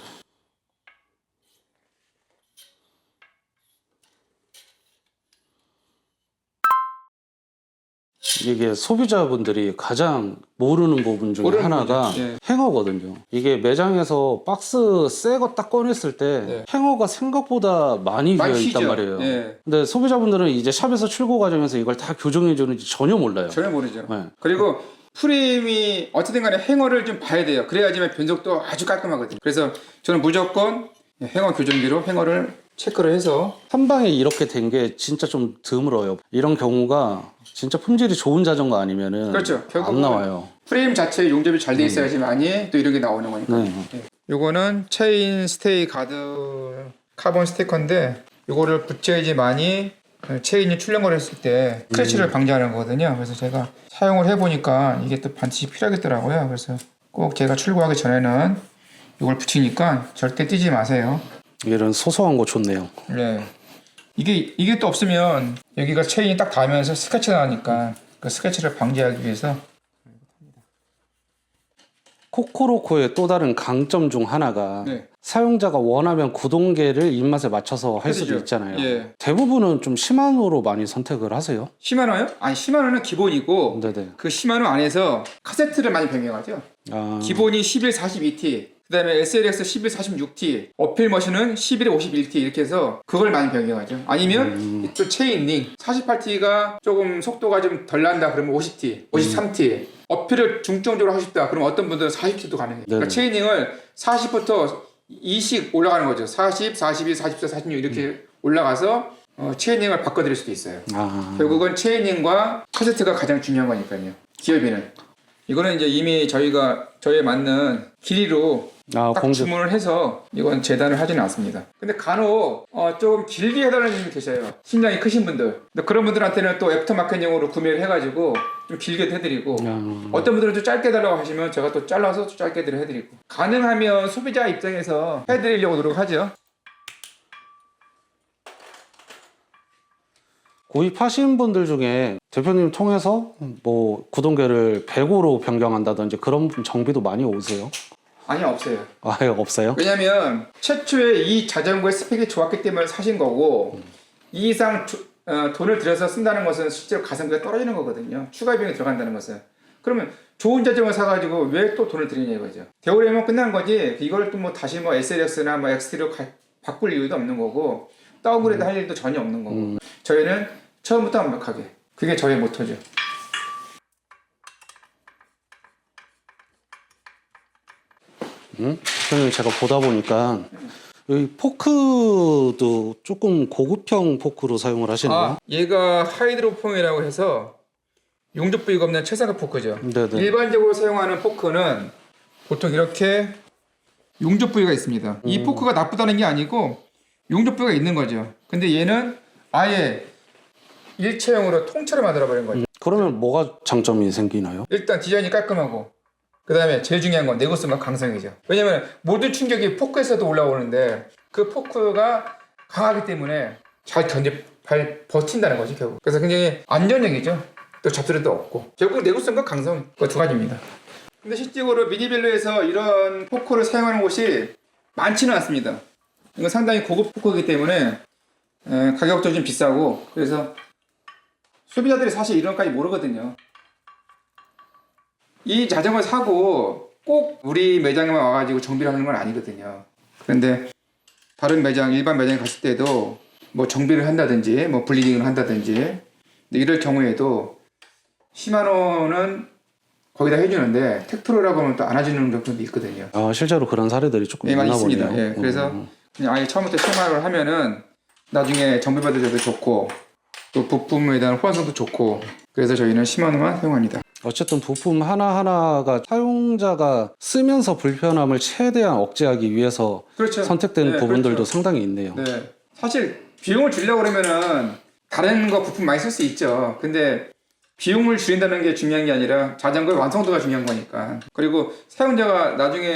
이게 소비자분들이 가장 모르는 부분 중에 모르는 하나가 부분이죠. 예. 행어거든요. 이게 매장에서 박스 새 거 딱 꺼냈을 때 네. 행어가 생각보다 많이 비어 많이 있단 휘죠. 말이에요. 예. 근데 소비자분들은 이제 샵에서 출고 과정에서 이걸 다 교정해 주는지 전혀 몰라요. 전혀 모르죠. 네. 그리고 프레임이 어쨌든 간에 행어를 좀 봐야 돼요. 그래야지만 변속도 아주 깔끔하거든요. 그래서 저는 무조건 행어 교정기로 행어를 체크를 해서 한 방에 이렇게 된 게 진짜 좀 드물어요. 이런 경우가 진짜 품질이 좋은 자전거 아니면은 그렇죠. 안 결국은 나와요. 프레임 자체에 용접이 잘 돼 있어야지만이 또 이런 게 나오는 거니까. 네. 요거는 체인 스테이 가드 카본 스티커인데 요거를 붙여야지만이 체인이 출렁거렸을 때 스크래치를 방지하는 거거든요. 그래서 제가 사용을 해보니까 이게 또 반드시 필요하겠더라고요. 그래서 꼭 제가 출고하기 전에는 이걸 붙이니까 절대 띄지 마세요. 이런 소소한 거 좋네요. 네. 이게 또 없으면 여기가 체인이 딱 닿으면서 스크래치가 나니까 그 스크래치를 방지하기 위해서 코코로코의 또 다른 강점 중 하나가 네. 사용자가 원하면 구동계를 입맛에 맞춰서 할 수도 그렇죠. 있잖아요. 예. 대부분은 좀 시마노로 많이 선택을 하세요. 시마노요? 아니 시마노는 기본이고 네네. 그 시마노 안에서 카세트를 많이 변경하죠. 아, 기본이 1142T, 그 다음에 SLX 1146T, 어필 머신은 1151T 이렇게 해서 그걸 많이 변경하죠. 아니면 또 체인링 48T가 조금 속도가 좀 덜 난다 그러면 50T, 53T 어필을 중점적으로 하고 싶다 그러면 어떤 분들은 40T도 가능해요. 그러니까 체이닝을 40부터 2씩 올라가는 거죠. 40, 42, 44, 46 이렇게 올라가서 체이닝을 바꿔드릴 수도 있어요. 아, 결국은 체이닝과 카세트가 가장 중요한 거니까요. 기어비는. 이거는 이제 이미 저에 맞는 길이로 아 딱 공주. 주문을 해서 이건 재단을 하지는 않습니다. 근데 간혹 조금 길게 해달라는 분이 계셔요. 심장이 크신 분들. 근데 그런 분들한테는 또 애프터마켓용으로 구매를 해가지고 좀 길게 해드리고 어떤 분들은 좀 짧게 해달라고 하시면 제가 또 잘라서 좀 짧게 해드리고 가능하면 소비자 입장에서 해드리려고 노력하죠. 구입하신 분들 중에 대표님 통해서 뭐 구동계를 105로 변경한다든지 그런 정비도 많이 오세요? 아니 없어요. 아예 없어요? 왜냐면 최초에 이 자전거의 스펙이 좋았기 때문에 사신 거고 이 이상 돈을 들여서 쓴다는 것은 실제로 가성비가 떨어지는 거거든요. 추가 비용이 들어간다는 것은. 그러면 좋은 자전거 사가지고 왜 또 돈을 들이냐 이거죠. 대우라면 끝난 거지 이걸 또 뭐 다시 뭐 SLX나 뭐 XT로 바꿀 이유도 없는 거고 다운그레이드 할 일도 전혀 없는 거고 저희는 처음부터 완벽하게 그게 저의 모토죠. 대표님 제가 보다 보니까 여기 포크도 조금 고급형 포크로 사용을 하시네요. 얘가 하이드로폼이라고 해서 용접 부위가 없는 최상급 포크죠. 네네. 일반적으로 사용하는 포크는 보통 이렇게 용접 부위가 있습니다. 이 포크가 나쁘다는 게 아니고 용접 부위가 있는 거죠. 근데 얘는 아예 일체형으로 통째로 만들어버린 거죠. 그러면 뭐가 장점이 생기나요? 일단 디자인이 깔끔하고 그 다음에 제일 중요한 건 내구성과 강성이죠. 왜냐면 모든 충격이 포크에서도 올라오는데 그 포크가 강하기 때문에 잘 버틴다는 거지 결국. 그래서 굉장히 안전적이죠. 또 잡소리도 없고 결국 내구성과 강성 그 두 가지입니다. 근데 실질적으로 미니벨로에서 이런 포크를 사용하는 곳이 많지는 않습니다. 이건 상당히 고급 포크이기 때문에 가격도 좀 비싸고 그래서 소비자들이 사실 이런 것까지 모르거든요. 이 자전거 사고 꼭 우리 매장에만 와가지고 정비를 하는 건 아니거든요. 그런데 다른 매장, 일반 매장에 갔을 때도 뭐 정비를 한다든지 뭐 블리딩을 한다든지 이럴 경우에도 시마노는 거기다 해주는데 텍트로라고 하면 또 안 해주는 경우도 있거든요. 아, 실제로 그런 사례들이 조금 네, 많이 있나 있습니다. 보네요. 예, 그래서 그냥 아예 처음부터 심화를 하면은 나중에 정비받을 때도 좋고 또 부품에 대한 호환성도 좋고 그래서 저희는 심한호만 사용합니다. 어쨌든 부품 하나하나가 사용자가 쓰면서 불편함을 최대한 억제하기 위해서 그렇죠. 선택된 네, 부분들도 그렇죠. 상당히 있네요. 네. 사실 비용을 줄이려고 그러면은 다른 거 부품 많이 쓸 수 있죠. 근데 비용을 줄인다는 게 중요한 게 아니라 자전거의 완성도가 중요한 거니까. 그리고 사용자가 나중에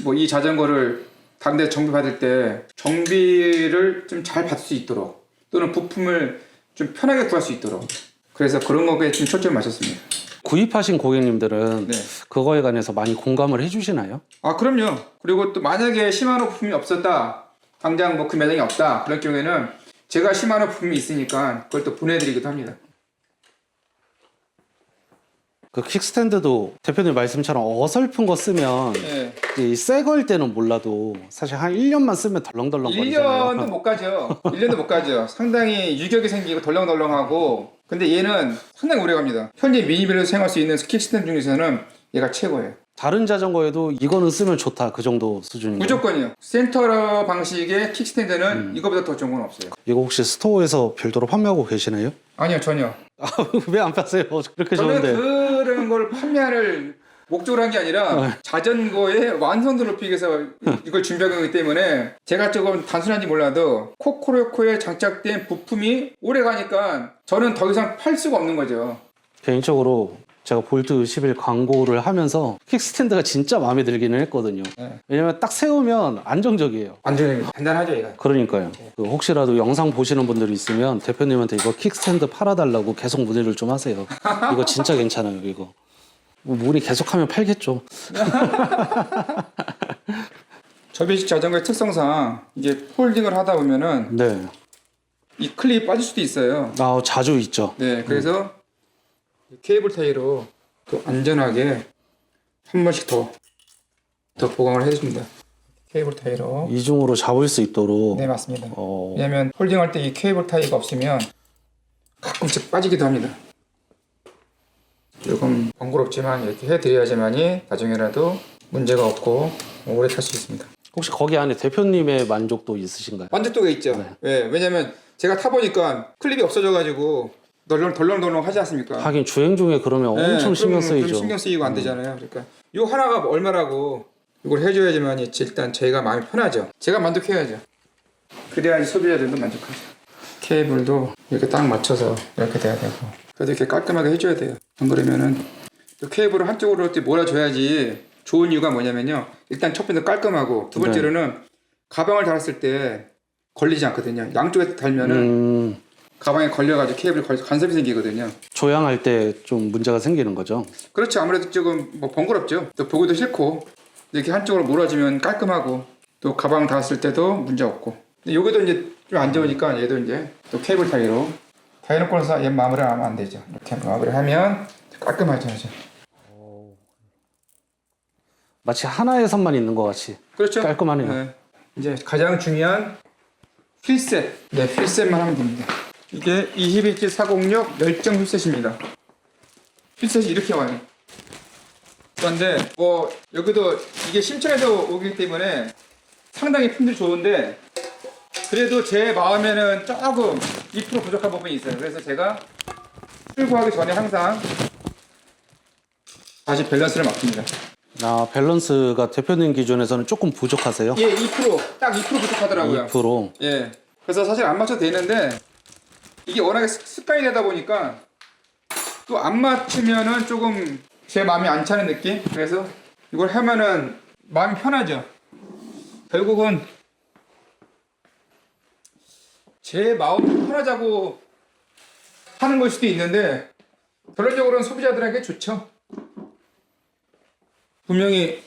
뭐 이 자전거를 다른 데 정비 받을 때 정비를 좀 잘 받을 수 있도록 또는 부품을 좀 편하게 구할 수 있도록 그래서 그런 거에 좀 초점을 맞췄습니다. 구입하신 고객님들은 네. 그거에 관해서 많이 공감을 해주시나요? 아, 그럼요. 그리고 또 만약에 시마노 부품이 없었다, 당장 뭐 그 매장이 없다, 그럴 경우에는 제가 시마노 부품이 있으니까 그걸 또 보내드리기도 합니다. 그 킥스탠드도 대표님 말씀처럼 어설픈 거 쓰면 네. 새 거일 때는 몰라도 사실 한 1년만 쓰면 덜렁덜렁 1년도 거리잖아요. 못 가죠. 1년도 못 가죠. 상당히 유격이 생기고 덜렁덜렁하고 근데 얘는 상당히 오래 갑니다. 현재 미니벨로 사용할 수 있는 킥스탠드 중에서는 얘가 최고예요. 다른 자전거에도 이거는 쓰면 좋다 그 정도 수준이에요. 무조건이요. 센터러 방식의 킥스탠드는 이거보다 더 좋은 건 없어요. 이거 혹시 스토어에서 별도로 판매하고 계시나요? 아니요, 전혀. 왜 안 파세요? 그렇게 저는 좋은데. 그런 걸 판매를 목적으로 한 게 아니라 자전거의 완성도 높이기 위해서 이걸 준비한 거기 때문에 제가 조금 단순한지 몰라도 코코로코에 장착된 부품이 오래 가니까 저는 더 이상 팔 수가 없는 거죠. 개인적으로 제가 볼트 11 광고를 하면서 킥스탠드가 진짜 마음에 들기는 했거든요. 네. 왜냐면 딱 세우면 안정적이에요. 완전히 간단하죠, 얘가. 그러니까요. 그 혹시라도 영상 보시는 분들이 있으면 대표님한테 이거 킥스탠드 팔아달라고 계속 문의를 좀 하세요. 이거 진짜 괜찮아요, 이거. 뭐 문의 계속하면 팔겠죠. 접이식 자전거의 특성상 이게 폴딩을 하다 보면은 네. 이 클립이 빠질 수도 있어요. 아, 자주 있죠. 네, 그래서 케이블 타이로 또 안전하게 한 번씩 더 보강을 해줍니다. 케이블 타이로. 이중으로 잡을 수 있도록. 네, 맞습니다. 왜냐면 폴딩할 때 이 케이블 타이가 없으면 가끔씩 빠지기도 합니다. 조금 번거롭지만 이렇게 해드려야지만이 나중에라도 문제가 없고 오래 탈 수 있습니다. 혹시 거기 안에 대표님의 만족도 있으신가요? 만족도가 있죠. 네. 네, 왜냐면 제가 타보니까 클립이 없어져가지고 덜렁덜렁 하지 않습니까? 하긴 주행 중에 그러면 엄청 신경 그럼 쓰이죠. 신경 쓰이고 안 되잖아요. 그러니까 요 하나가 얼마라고 이걸 해줘야지만 일단 저희가 마음이 편하죠. 제가 만족해야죠. 그래야지 소비자들도 만족하죠. 케이블도 이렇게 딱 맞춰서 이렇게 돼야 되고 그래도 이렇게 깔끔하게 해줘야 돼요. 안 그러면은 또 케이블을 한쪽으로 이렇게 몰아줘야지 좋은 이유가 뭐냐면요. 일단 첫 번째 깔끔하고 두 번째로는 가방을 달았을 때 걸리지 않거든요. 양쪽에 달면은 가방에 걸려가지고 케이블 간섭이 생기거든요. 조향할 때 좀 문제가 생기는 거죠. 그렇죠. 아무래도 조금 뭐 번거롭죠. 또 보기도 싫고 이렇게 한쪽으로 몰아주면 깔끔하고 또 가방 닿았을 때도 문제 없고. 근데 여기도 이제 좀 안 좋으니까 얘도 이제 또 케이블 타이로 타이로권에서 얘 마무리하면 안 되죠. 이렇게 마무리하면 깔끔하죠. 마치 하나의 선만 있는 것 같이 그렇죠. 깔끔하네요. 네. 이제 가장 중요한 휠셋. 네, 휠셋만 하면 됩니다. 이게 21G406 열정 휠셋입니다. 휠셋이 이렇게 와요. 그런데 뭐 여기도 이게 심천에서 오기 때문에 상당히 품질이 좋은데 그래도 제 마음에는 조금 2% 부족한 부분이 있어요. 그래서 제가 출고하기 전에 항상 다시 밸런스를 맞춥니다. 아, 밸런스가 대표님 기준에서는 조금 부족하세요? 예, 2%. 딱 2% 부족하더라고요. 2%. 예. 그래서 사실 안 맞춰도 되는데 이게 워낙에 습관이 되다 보니까 또 안 맞추면은 조금 제 마음이 안 차는 느낌? 그래서 이걸 하면은 마음이 편하죠. 결국은 제 마음이 편하자고 하는 걸 수도 있는데 결론적으로는 소비자들에게 좋죠. 분명히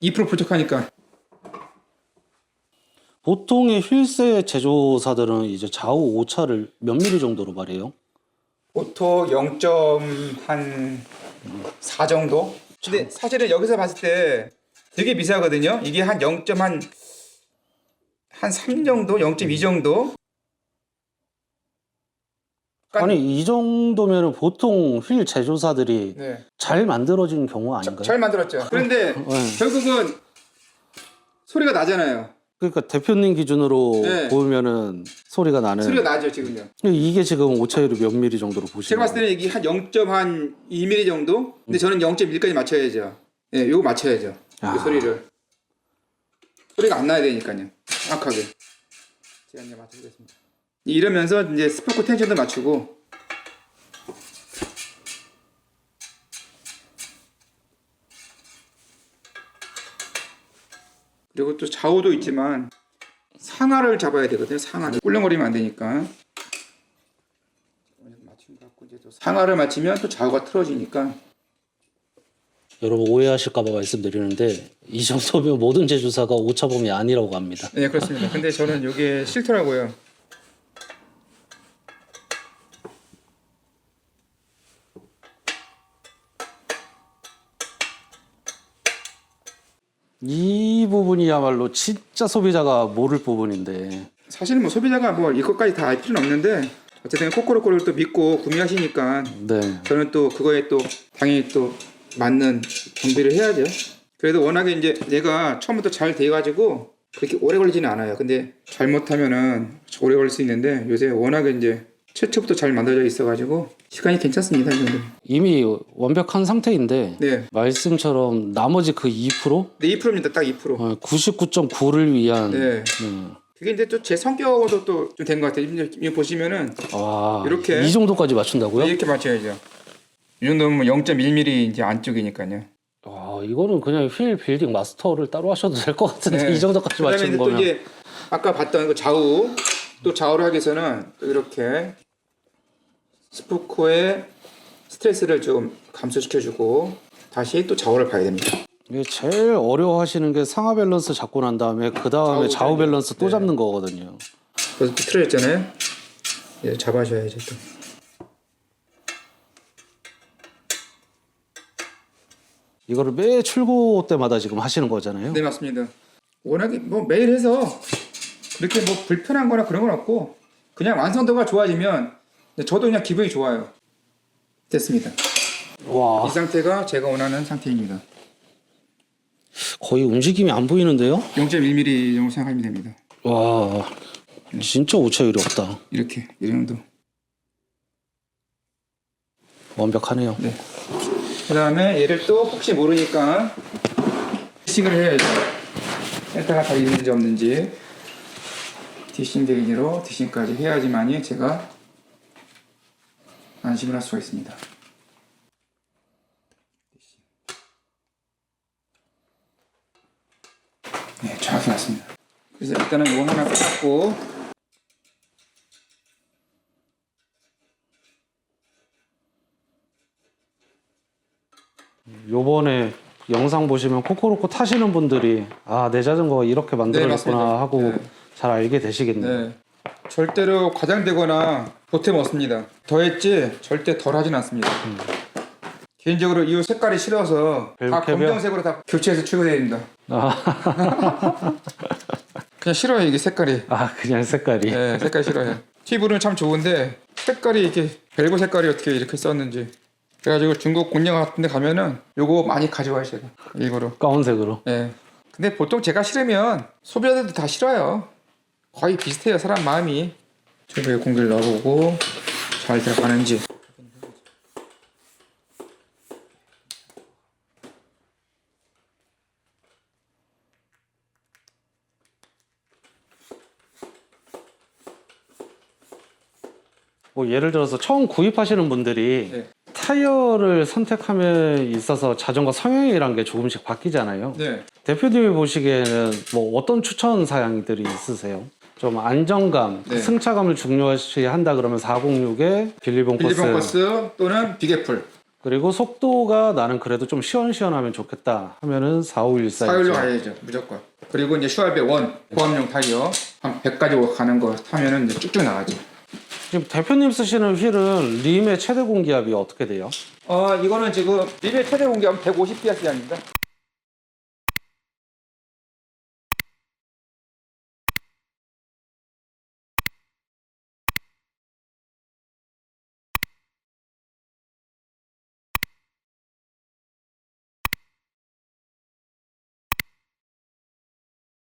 2% 부족하니까. 보통의 휠셋 제조사들은 이제 좌우 오차를 몇 미리 정도로 말해요? 오토 0.4 정도? 근데 사실은 여기서 봤을 때 되게 미세하거든요. 이게 한 0.3 정도? 0.2 정도? 아니 이 정도면 보통 휠 제조사들이 네. 잘 만들어진 경우 아닌가요? 잘 만들었죠. 그런데 결국은 소리가 나잖아요. 그러니까 대표님 기준으로 네. 보면은 소리가 나는. 소리가 나죠 지금요. 이게 지금 오차율이 몇 미리 정도로 제가 보시나요? 봤을 때는 이게 한 0.2mm 정도? 근데 저는 0.1까지 맞춰야죠. 예, 요거 맞춰야죠. 이 소리를. 소리가 안 나야 되니까요. 정확하게. 제가 이제 맞춰보겠습니다. 이러면서 이제 스포크 텐션도 맞추고. 그리고 또 좌우도 있지만 상하를 잡아야 되거든요. 상하를. 꿀렁거리면 안 되니까. 상하를 맞추면 또 좌우가 틀어지니까. 여러분 오해하실까봐 말씀드리는데 이 정도면 모든 제조사가 오차범위 아니라고 합니다. 네, 그렇습니다. 근데 저는 이게 싫더라고요. 이 부분이야말로 진짜 소비자가 모를 부분인데. 사실은 뭐 소비자가 뭐 이것까지 다 알 필요는 없는데 어쨌든 코코로코를 또 믿고 구매하시니까 네. 저는 또 그거에 또 당연히 또 맞는 정비를 해야죠. 그래도 워낙에 이제 얘가 처음부터 잘 돼가지고 그렇게 오래 걸리지는 않아요. 근데 잘못하면은 오래 걸릴 수 있는데 요새 워낙에 이제 최초부터 잘 만들어져 있어가지고 시간이 괜찮습니다. 이 정도. 이미 완벽한 상태인데 네. 말씀처럼 나머지 그 2%? 네, 2%입니다. 딱 2%. 99.9를 위한. 네. 그게 이제 또 제 성격으로 또 좀 된 것 같아요. 이거 보시면은 와, 이렇게 이 정도까지 맞춘다고요? 이렇게 맞춰야죠. 이 정도면 0.1mm 이제 안쪽이니까요. 와, 이거는 그냥 휠 빌딩 마스터를 따로 하셔도 될 것 같은데 네. 이 정도까지 그다음에 맞추는 이제 또 거면. 이제 아까 봤던 그 좌우 또 좌우를 하기 위해서는 또 이렇게 스포크의 스트레스를 좀 감소시켜주고 다시 또 좌우를 봐야 됩니다. 이게 제일 어려워하시는 게 상하 밸런스 잡고 난 다음에 그 다음에 좌우 밸런스 또 네. 잡는 거거든요. 그래서 또 틀어졌잖아요. 이제 잡아줘야죠 또. 이거를 매 출고 때마다 지금 하시는 거잖아요. 네, 맞습니다. 워낙에 뭐 매일 해서 그렇게 뭐 불편한 거나 그런 건 없고 그냥 완성도가 좋아지면 저도 그냥 기분이 좋아요. 됐습니다. 와, 이 상태가 제가 원하는 상태입니다. 거의 움직임이 안 보이는데요? 0.1mm 정도 생각하면 됩니다. 와, 진짜 오차율이 없다. 이렇게 이 정도. 완벽하네요. 네. 그 다음에 얘를 또 혹시 모르니까 디싱을 해야죠. 센터가 다 있는지 없는지 디싱 대기로 디싱까지 해야지만이 제가 안심을 할 수가 있습니다. 네, 정확히 맞습니다. 그래서 일단은 이거 하나 꽂고 요번에 영상 보시면 코코로코 타시는 분들이 아, 내 자전거가 이렇게 만들어졌구나 맞습니다. 하고 네. 잘 알게 되시겠네요. 네. 절대로 과장되거나 보탬 없습니다. 더했지 절대 덜하진 않습니다. 개인적으로 이 색깔이 싫어서 다 벨캡이요? 검정색으로 다 교체해서 출고해야 됩니다. 그냥 싫어요 이게 색깔이. 아, 그냥 색깔이. 네, 색깔 싫어요. 티브는 참 좋은데 색깔이 이렇게 벨브 색깔이 어떻게 이렇게 썼는지. 그래가지고 중국 공장 같은 데 가면은 요거 많이 가져와요 제가 일부러. 가운색으로. 네. 근데 보통 제가 싫으면 소비자들도 다 싫어요. 거의 비슷해요 사람 마음이. 튜브에 공기를 넣어보고 잘 들어가는지. 뭐 예를 들어서 처음 구입하시는 분들이 네. 타이어를 선택함에 있어서 자전거 성향이란 게 조금씩 바뀌잖아요. 네. 대표님이 보시기에는 뭐 어떤 추천 사양들이 있으세요? 좀 안정감, 네. 승차감을 중요시 한다 그러면 406에 빌리본 코스, 빌리본커스 또는 비게풀. 그리고 속도가 나는 그래도 좀 시원시원하면 좋겠다 하면은 451 타이어로 사이즈. 가야죠 무조건. 그리고 이제 슈아베 원 고압용 타이어 한 100까지 가는 거 타면은 이제 쭉쭉 나가죠. 지금 대표님 쓰시는 휠은 림의 최대 공기압이 어떻게 돼요? 이거는 지금 림의 최대 공기압은 150ps입니다.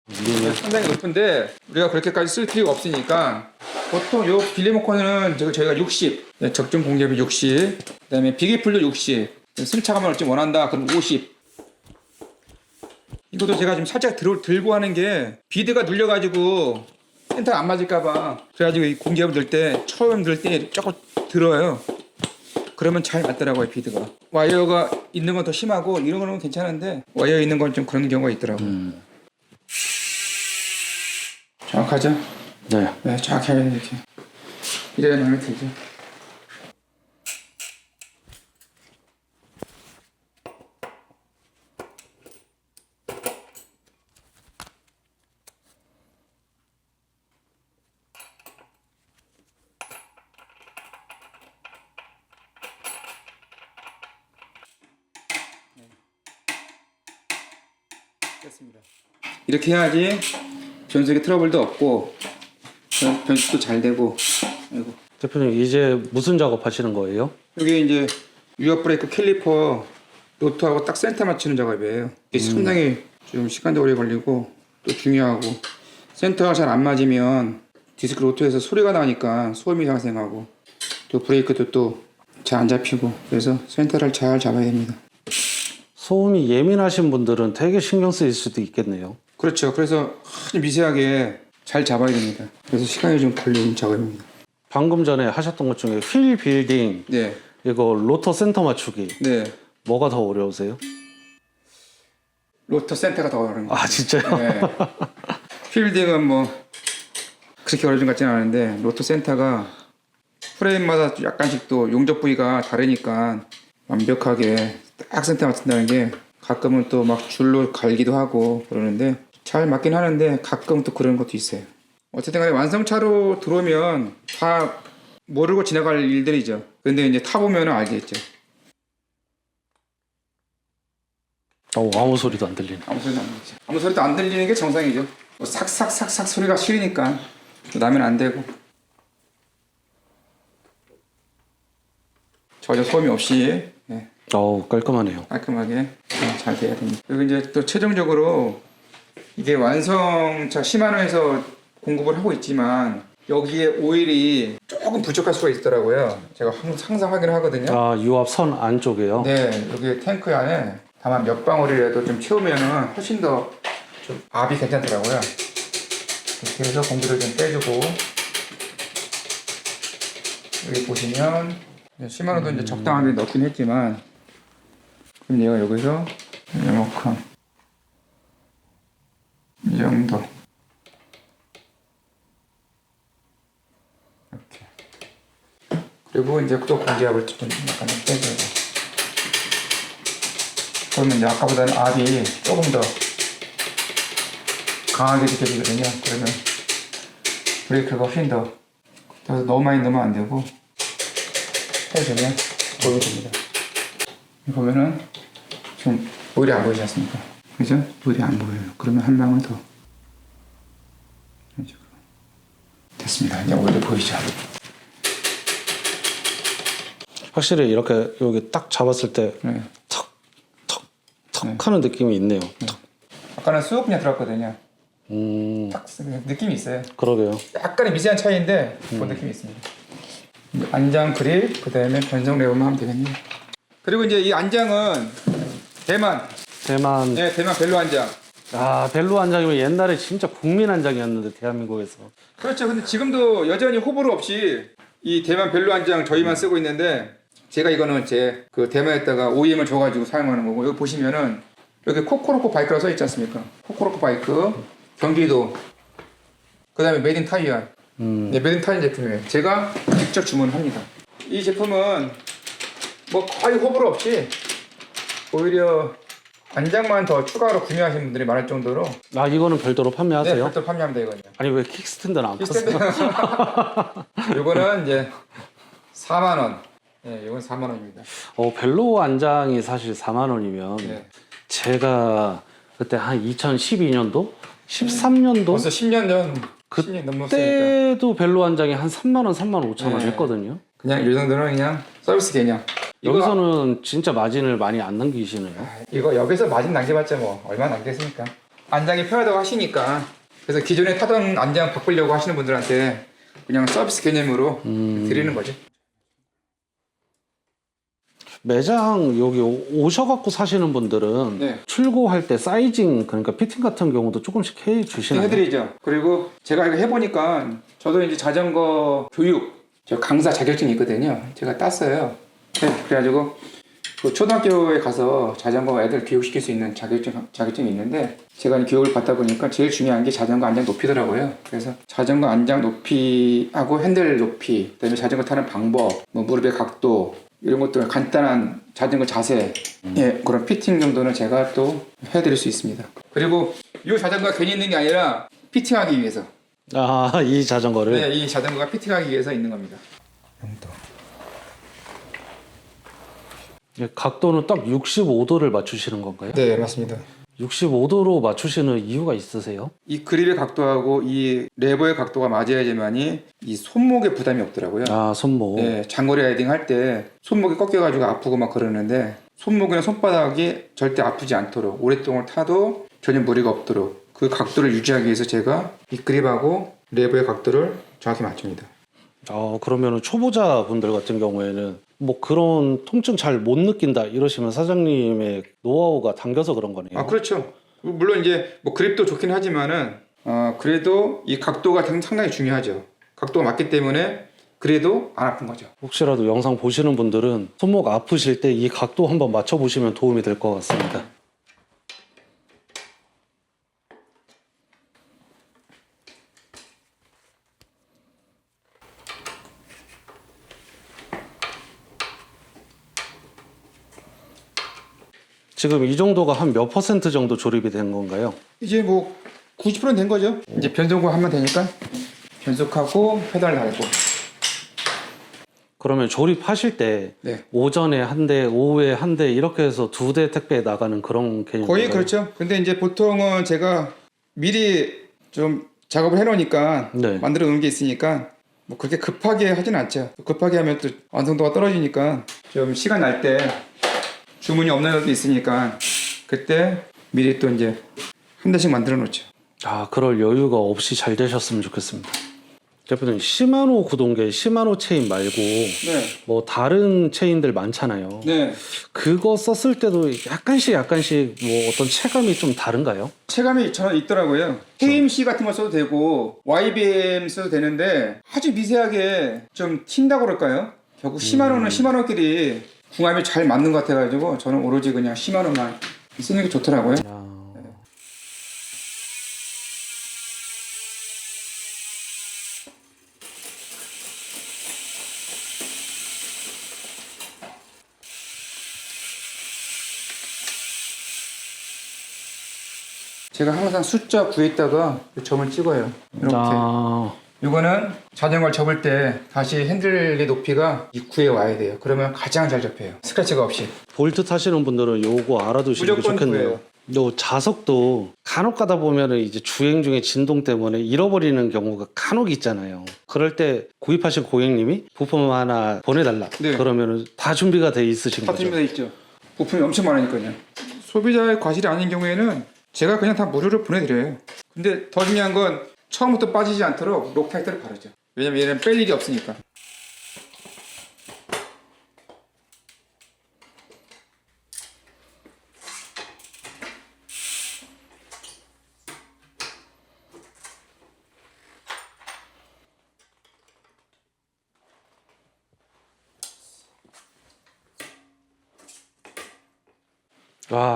밀리면 상당히 높은데 우리가 그렇게까지 쓸 필요가 없으니까 보통 요 빌리모컨은 저희가 60, 네, 적중 공기압이 60, 그다음에 비계풀도 60, 승차감을 좀 원한다 그럼 50. 이것도 제가 지금 살짝 들고 하는 게 비드가 눌려가지고 센터가 안 맞을까봐 그래가지고 이 공기압을 넣을 때 처음 넣을 때 조금 들어요. 그러면 잘 맞더라고요 비드가. 와이어가 있는 건 더 심하고 이런 거는 괜찮은데 와이어 있는 건 좀 그런 경우가 있더라고요. 정확하죠? 네. 네, 정확하게 이렇게 이래야 마음에 들죠. 됐습니다. 이렇게 해야지 변속에 트러블도 없고 변속도 잘 되고. 아이고. 대표님 이제 무슨 작업하시는 거예요? 여기 이제 유압 브레이크 캘리퍼 로트하고 딱 센터 맞추는 작업이에요. 이게 상당히 좀 시간도 오래 걸리고 또 중요하고 센터가 잘 안 맞으면 디스크 로터에서 소리가 나니까 소음이 발생하고 또 브레이크도 또 잘 안 잡히고 그래서 센터를 잘 잡아야 됩니다. 소음이 예민하신 분들은 되게 신경 쓰일 수도 있겠네요. 그렇죠. 그래서 아주 미세하게 잘 잡아야 됩니다. 그래서 시간이 좀 걸리는 작업입니다. 방금 전에 하셨던 것 중에 휠 빌딩, 네. 이거 로터 센터 맞추기 네. 뭐가 더 어려우세요? 로터 센터가 더 어려운 거예요. 아 진짜요? 네. 필딩은 뭐 그렇게 어려운 것 같지는 않은데 로터 센터가 프레임마다 약간씩 또 용접 부위가 다르니까 완벽하게 딱 센터 맞춘다는 게 가끔은 또 막 줄로 갈기도 하고 그러는데 잘 맞긴 하는데 가끔 또 그런 것도 있어요. 어쨌든 간에 완성차로 들어오면 다 모르고 지나갈 일들이죠. 근데 이제 타보면 알겠죠. 아무 소리도 안 들리네. 아무 소리도 안 들리죠. 아무 소리도 안 들리는 게 정상이죠. 뭐 삭삭삭삭 소리가 싫으니까 나면 안 되고 전혀 소음이 없이 네, 깔끔하네요. 깔끔하게 잘 돼야 됩니다. 그리고 이제 또 최종적으로 이게 완성차 시마노에서 공급을 하고 있지만 여기에 오일이 조금 부족할 수가 있더라고요. 제가 항상 확인을 하거든요. 아 유압 선 안쪽에요? 네, 여기 탱크 안에 다만 몇 방울이라도 좀 채우면은 훨씬 더 좀 압이 괜찮더라고요. 이렇게 해서 공기를 좀 빼주고 여기 보시면 시마노도 이제 적당하게 넣긴 했지만 그럼 얘가 여기서 이만큼 이 정도 이렇게 그리고 이제 또 공기압을 좀 약간 빼줘요. 그러면 이제 아까보다는 압이 조금 더 강하게 느껴지거든요. 그러면 브레이크가 훨씬 더 그래서 너무 많이 넣으면 안 되고 해주면 보이면 됩니다. 보면은 지금 오일이 안 보이지 않습니까? 그죠? 오일이 안 보여요. 그러면 한 방울 더 이런 식으로 됐습니다. 이제 오일이 보이죠? 확실히 이렇게 여기 딱 잡았을 때 네. 턱 하는 느낌이 있네요. 턱. 아까는 쑥 그냥 들어갔거든요. 딱 느낌이 있어요. 그러게요. 약간의 미세한 차이인데 그 느낌이 있습니다. 안장 그립, 그 다음에 변속 레버만 하면 되겠네요. 그리고 이제 이 안장은 대만 네, 대만 벨로 안장. 아 벨로 안장이면 옛날에 진짜 국민 안장이었는데 대한민국에서. 그렇죠. 근데 지금도 여전히 호불호 없이 이 대만 벨로 안장 저희만 쓰고 있는데 제가 이거는 제 그 대만에다가 OEM을 줘가지고 사용하는 거고 여기 보시면은 여기 코코로코 바이크라고 써 있지 않습니까? 코코로코 바이크 경기도 그 다음에 메이드 인 타이완 네, 메이드 인 타이완 제품이에요. 제가 직접 주문합니다. 이 제품은 뭐 거의 호불호 없이 오히려 안장만 더 추가로 구매하시는 분들이 많을 정도로 아 이거는 별도로 네, 판매하세요? 별도 판매합니다 이거는. 아니 왜 킥스탠드는 안 비슷한데 팔았어요? 이거는 이제 4만 원. 네, 이건 4만 원입니다. 벨로 안장이 사실 4만 원이면 네. 제가 그때 한 2012년도? 13년도? 벌써 10년 전, 10년 넘었으니까 그때도 벨로 안장이 한 3만 원, 3만 5천 원 네. 했거든요. 그냥 이 정도는 그냥 서비스 개념. 여기서는 진짜 마진을 많이 안 남기시네요. 이거 여기서 마진 남겨봤자 뭐 얼마 남겠습니까? 안장이 편하다고 하시니까 그래서 기존에 타던 안장 바꾸려고 하시는 분들한테 그냥 서비스 개념으로 드리는 거죠. 매장 여기 오셔갖고 사시는 분들은 네. 출고할 때 사이징 그러니까 피팅 같은 경우도 조금씩 해 주시나요? 해드리죠. 그리고 제가 이거 해보니까 저도 이제 자전거 교육 저 강사 자격증이 있거든요. 제가 땄어요. 네, 그래가지고 그 초등학교에 가서 자전거 애들 교육시킬 수 있는 자격증이 있는데 제가 교육을 받다 보니까 제일 중요한 게 자전거 안장 높이더라고요. 그래서 자전거 안장 높이하고 핸들 높이, 그다음에 자전거 타는 방법, 뭐 무릎의 각도 이런 것들 간단한 자전거 자세 예, 그런 피팅 정도는 제가 또 해드릴 수 있습니다. 그리고 이 자전거가 괜히 있는 게 아니라 피팅하기 위해서 아, 이 자전거를? 네, 이 자전거가 피팅하기 위해서 있는 겁니다. 예, 각도는 딱 65도를 맞추시는 건가요? 네, 맞습니다. 65도로 맞추시는 이유가 있으세요? 이 그립의 각도하고 이 레버의 각도가 맞아야지만이 이 손목에 부담이 없더라고요. 아, 손목. 네, 장거리 라이딩 할 때 손목이 꺾여가지고 아프고 막 그러는데 손목이나 손바닥이 절대 아프지 않도록 오랫동안 타도 전혀 무리가 없도록 그 각도를 유지하기 위해서 제가 이 그립하고 레버의 각도를 정확히 맞춥니다. 그러면 초보자 분들 같은 경우에는 뭐 그런 통증 잘 못 느낀다 이러시면 사장님의 노하우가 당겨서 그런 거네요. 아, 그렇죠. 물론 이제 뭐 그립도 좋긴 하지만은 그래도 이 각도가 상당히 중요하죠. 각도가 맞기 때문에 그래도 안 아픈 거죠. 혹시라도 영상 보시는 분들은 손목 아프실 때 이 각도 한번 맞춰보시면 도움이 될 것 같습니다. 지금 이 정도가 한 몇 퍼센트 정도 조립이 된 건가요? 이제 뭐 90%는 된 거죠. 이제 변속을 하면 되니까 변속하고 페달 달고. 그러면 조립하실 때 네. 오전에 한 대, 오후에 한 대 이렇게 해서 2대 택배 나가는 그런 개념인가요? 거의 그렇죠. 근데 이제 보통은 제가 미리 좀 작업을 해놓으니까 네. 만들어 놓은 게 있으니까 뭐 그렇게 급하게 하진 않죠. 급하게 하면 또 완성도가 떨어지니까 좀 시간 날 때 주문이 없는 것도 있으니까 그때 미리 또 이제 한 대씩 만들어 놓죠. 그럴 여유가 없이 잘 되셨으면 좋겠습니다. 대표님, 시마노 구동계, 시마노 체인 말고 네. 뭐 다른 체인들 많잖아요. 네. 그거 썼을 때도 약간씩 뭐 어떤 체감이 좀 다른가요? 체감이 저는 있더라고요. KMC 같은 거 써도 되고 YBM 써도 되는데 아주 미세하게 좀 튄다고 그럴까요? 결국 시마노는 시마노끼리 궁합이 잘 맞는 것 같아가지고 저는 오로지 그냥 시마노만 쓰는 게 좋더라고요. 제가 항상 숫자 9에다가 점을 찍어요. 이렇게. 이거는 자전거를 접을 때 다시 핸들의 높이가 이 9에 와야 돼요. 그러면 가장 잘 접혀요. 스크래치가 없이. 볼트 타시는 분들은 요거 알아두시는 게 무조건 좋겠네요. 요 자석도 간혹 가다 보면은 이제 주행 중에 진동 때문에 잃어버리는 경우가 간혹 있잖아요. 그럴 때 구입하신 고객님이 부품 하나 보내달라. 네. 그러면은 다 준비가 돼 있으신 다 거죠? 준비되어 있죠. 부품이 엄청 많으니까요. 소비자의 과실이 아닌 경우에는 제가 그냥 다 무료로 보내드려요. 근데 더 중요한 건 처음부터 빠지지 않도록 록타이트를 바르죠. 왜냐면 얘는 뺄 일이 없으니까.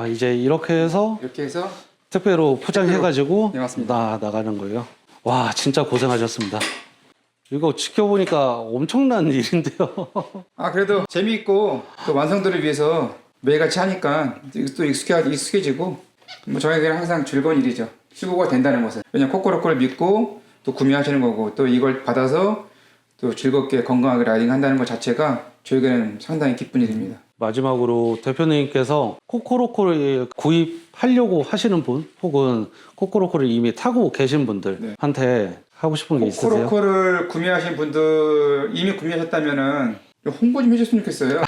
이제 이렇게 해서 이렇게 해서 택배로 포장해가지고 네, 맞습니다. 나가는 거예요. 와, 진짜 고생하셨습니다. 이거 지켜보니까 엄청난 일인데요. 그래도 재미있고 또 완성도를 위해서 매일같이 하니까 또 익숙해지고 뭐 저에게는 항상 즐거운 일이죠. 시구가 된다는 것은. 왜냐면 코코로코를 믿고 또 구매하시는 거고 또 이걸 받아서 또 즐겁게 건강하게 라이딩 한다는 것 자체가 저에게는 상당히 기쁜 일입니다. 마지막으로 대표님께서 코코로코를 구입하려고 하시는 분 혹은 코코로코를 이미 타고 계신 분들한테 하고 싶은 게 있으세요? 코코로코를 구매하신 분들 이미 구매하셨다면은 홍보 좀 해줬으면 좋겠어요.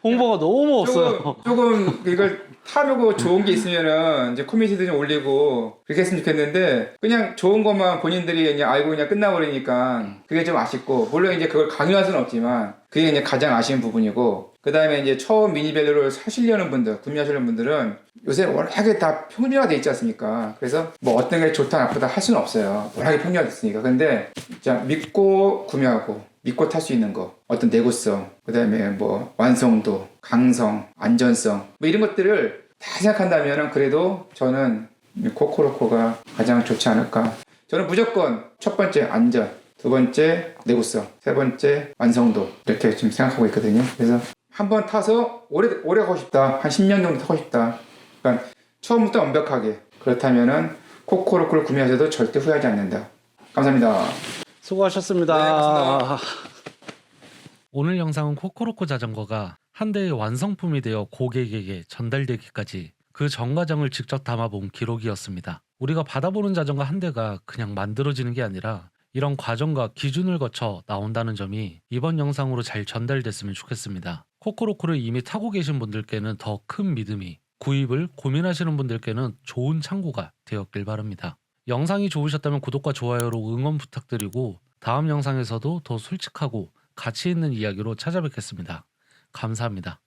홍보가 너무 없어요. 조금 이걸 타보고 좋은 게 있으면은 이제 커뮤니티도 좀 올리고 그렇게 했으면 좋겠는데 그냥 좋은 것만 본인들이 그냥 알고 그냥 끝나버리니까 그게 좀 아쉽고 물론 이제 그걸 강요할 수는 없지만 그게 이제 가장 아쉬운 부분이고 그 다음에 이제 처음 미니벨로를 사시려는 분들 구매하시는 분들은 요새 워낙에 다 평준화돼 있지 않습니까? 그래서 뭐 어떤 게 좋다 나쁘다 할 수는 없어요. 워낙에 평준화됐으니까. 근데 진짜 믿고 구매하고 믿고 탈 수 있는 거 어떤 내구성 그 다음에 뭐 완성도 강성 안전성 뭐 이런 것들을 다 생각한다면 그래도 저는 코코로코가 가장 좋지 않을까. 저는 무조건 첫 번째 안전 두 번째 내구성 세 번째 완성도 이렇게 지금 생각하고 있거든요. 그래서 한번 타서 오래 가고 싶다 한 10년 정도 타고 싶다. 그러니까 처음부터 완벽하게 그렇다면은 코코로코를 구매하셔도 절대 후회하지 않는다. 감사합니다. 수고하셨습니다. 네, 고맙습니다. 오늘 영상은 코코로코 자전거가 한 대의 완성품이 되어 고객에게 전달되기까지 그 전 과정을 직접 담아본 기록이었습니다. 우리가 받아보는 자전거 한 대가 그냥 만들어지는 게 아니라 이런 과정과 기준을 거쳐 나온다는 점이 이번 영상으로 잘 전달됐으면 좋겠습니다. 코코로코를 이미 타고 계신 분들께는 더 큰 믿음이, 구입을 고민하시는 분들께는 좋은 참고가 되었길 바랍니다. 영상이 좋으셨다면 구독과 좋아요로 응원 부탁드리고 다음 영상에서도 더 솔직하고 가치 있는 이야기로 찾아뵙겠습니다. 감사합니다.